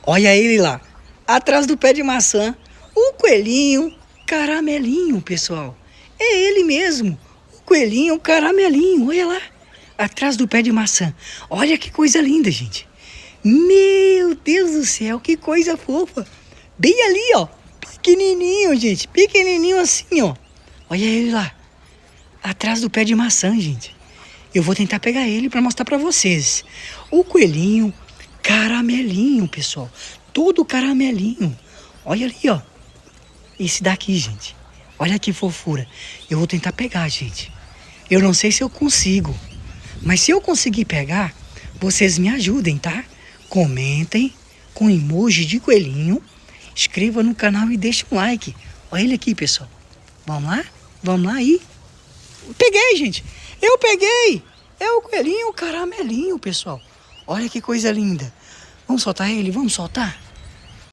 Olha ele lá, atrás do pé de maçã. O coelhinho caramelinho, pessoal. É ele mesmo, o coelhinho caramelinho. Olha lá, atrás do pé de maçã. Olha que coisa linda, gente. Meu Deus do céu, que coisa fofa. Bem ali, ó, pequenininho, gente. Pequenininho assim, ó. Olha ele lá, atrás do pé de maçã, gente. Eu vou tentar pegar ele para mostrar para vocês. O coelhinho caramelinho, pessoal. Todo caramelinho. Olha ali, ó. Esse daqui, gente. Olha que fofura. Eu vou tentar pegar, gente. Eu não sei se eu consigo. Mas se eu conseguir pegar, vocês me ajudem, tá? Comentem com emoji de coelhinho. Inscreva no canal e deixe um like. Olha ele aqui, pessoal. Vamos lá? Vamos lá aí. Peguei, gente. Eu peguei. É o coelhinho caramelinho, pessoal. Olha que coisa linda. Vamos soltar ele? Vamos soltar?